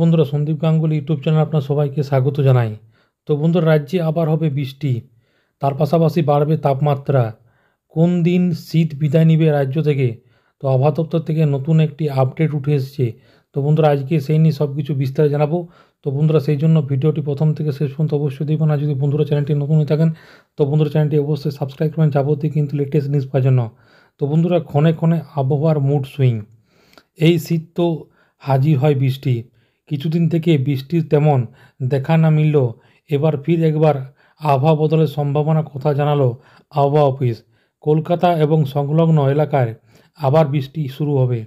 বন্ধুরা, Sandeep Ganguly YouTube channel আপনার সবাইকে স্বাগত জানাই। তো বন্ধুরা, রাজ্যে আবার হবে বৃষ্টি, তার পাশাপাশি বাড়বে তাপমাত্রা। কোন দিন শীত বিদায় নিবে রাজ্য থেকে? তো আবহাওয়া দপ্তর থেকে নতুন একটি আপডেট উঠে এসেছে। তো বন্ধুরা, আজকে সেই নিয়ে সব কিছু বিস্তারে জানাবো। তো বন্ধুরা, সেই জন্য ভিডিওটি প্রথম থেকে শেষ পর্যন্ত অবশ্যই দেখবেন। আর যদি বন্ধুরা চ্যানেলটি নতুন হয়ে থাকেন তো বন্ধুরা চ্যানেলটি অবশ্যই সাবস্ক্রাইব করবেন যাবতীয় কিন্তু লেটেস্ট নিউজ পাওয়ার জন্য। তো বন্ধুরা, ক্ষণে ক্ষণে আবহাওয়ার মুড সুইং। এই শীত তো হাজির হয় বৃষ্টি। কিছুদিন থেকে বৃষ্টির তেমন দেখা না মিললেও এবার ফির একবার আবহাওয়া বদলের সম্ভাবনা কথা জানালো আবহাওয়া অফিস। কলকাতা এবং সংলগ্ন এলাকায় আবার বৃষ্টি শুরু হবে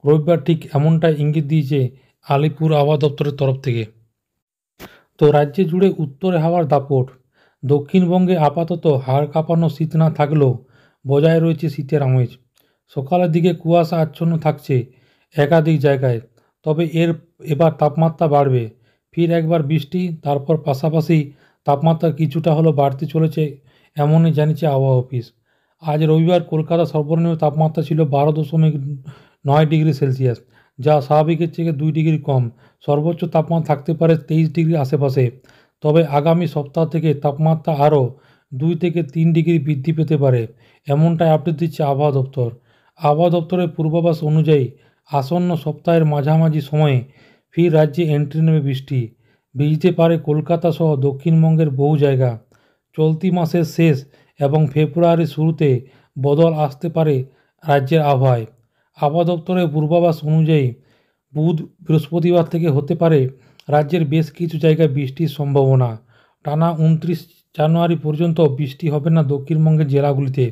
রবিবার, ঠিক এমনটাই ইঙ্গিত দিয়েছে আলিপুর আবহাওয়া দপ্তরের তরফ থেকে। তো রাজ্যে জুড়ে উত্তরে হাওয়ার দাপট। দক্ষিণবঙ্গে আপাতত হাড় কাঁপানো শীত না থাকলেও বজায় রয়েছে শীতের আমেজ। সকালের দিকে কুয়াশা আচ্ছন্ন থাকছে একাধিক জায়গায়, তবে এবার তাপমাত্রা বাড়বে। ফির একবার বৃষ্টি, তারপর পাশাপাশি তাপমাত্রা কিছুটা হলেও বাড়তে চলেছে, এমনই জানিয়েছে আবহাওয়া অফিস। আজ রবিবার কলকাতা সর্বনিম্ন তাপমাত্রা ছিল 12.9 ডিগ্রি সেলসিয়াস, যা স্বাভাবিকের থেকে 2 ডিগ্রি কম। সর্বোচ্চ তাপমাত্রা থাকতে পারে 23 ডিগ্রি আশেপাশে। তবে আগামী সপ্তাহ থেকে তাপমাত্রা আরও 2 থেকে 3 ডিগ্রি বৃদ্ধি পেতে পারে, এমনটাই আপডেট দিচ্ছে আবহাওয়া দপ্তর। আবহাওয়া দপ্তরের পূর্বাভাস অনুযায়ী আসন্ন সপ্তাহের মাঝামাঝি সময়ে ফির রাজ্যে এন্ট্রি নেবে বৃষ্টি। ভিজতে পারে কলকাতা সহ দক্ষিণবঙ্গের বহু জায়গা। চলতি মাসের শেষ এবং ফেব্রুয়ারির শুরুতে বদল আসতে পারে রাজ্যের আবহাওয়ায়। আবহাওয়া দপ্তরের পূর্বাভাস অনুযায়ী বুধ বৃহস্পতিবার থেকে হতে পারে রাজ্যের বেশ কিছু জায়গায় বৃষ্টির সম্ভাবনা। টানা 29 জানুয়ারি পর্যন্ত বৃষ্টি হবে না দক্ষিণবঙ্গের জেলাগুলিতে।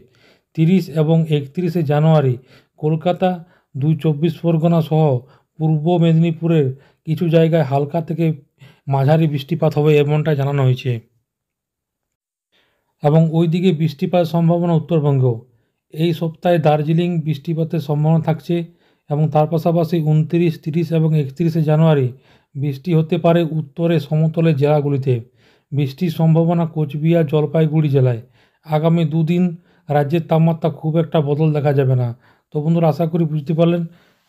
30 এবং 31 জানুয়ারি কলকাতা, 2 চব্বিশ পরগনা সহ পূর্ব মেদিনীপুরের কিছু জায়গায় হালকা থেকে মাঝারি বৃষ্টিপাত হবে, এমনটা জানানো হয়েছে। এবং ওইদিকে বৃষ্টিপাতের সম্ভাবনা উত্তরবঙ্গেও। এই সপ্তাহে দার্জিলিং বৃষ্টিপাতের সম্ভাবনা থাকছে এবং তার পাশাপাশি 29, 30 এবং 31 জানুয়ারি বৃষ্টি হতে পারে উত্তরের সমতলের জেলাগুলিতে। বৃষ্টির সম্ভাবনা কোচবিহার, জলপাইগুড়ি জেলায়। আগামী দুদিন রাজ্যের তাপমাত্রা খুব একটা বদল দেখা যাবে না। তো বন্ধুরা, আশা করি বুঝতে পারলেন।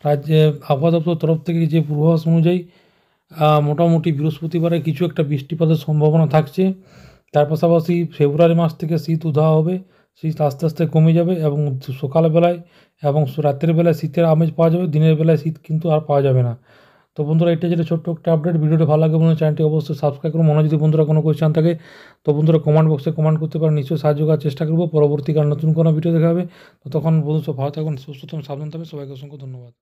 রাজ্যে আবহাওয়া দপ্তর তরফ থেকে যে পূর্বাভাস অনুযায়ী মোটামুটি বৃহস্পতিবারে কিছু একটা বৃষ্টিপাতের সম্ভাবনা থাকছে। তার পাশাপাশি ফেব্রুয়ারি মাস থেকে শীত উধাও হবে, শীত আস্তে আস্তে কমে যাবে এবং সকালবেলায় এবং রাত্রের বেলায় শীতের আমেজ পাওয়া যাবে, দিনের বেলায় শীত কিন্তু আর পাওয়া যাবে না। তো বন্ধুরা, এটা যেটা ছোট্ট একটা আপডেট। ভিডিওটি ভালো লাগে বন্ধুরা, চ্যানেলটি অবশ্যই সাবস্ক্রাইব করুন। মনে যদি বন্ধুরা কোনো কোয়েশ্চেন থাকে তো বন্ধুরা কমেন্ট বক্সে কমেন্ট করতে পারেন, নিশ্চয়ই সাহায্য করার চেষ্টা করবো। পরবর্তীকালে নতুন কোনো ভিডিও দেখা হবে। তো তখন বন্ধু সব ভালো থাকবেন, সুস্থ থাকবেন, সাবধান থাকবেন। সবাইকে অসংখ্য ধন্যবাদ।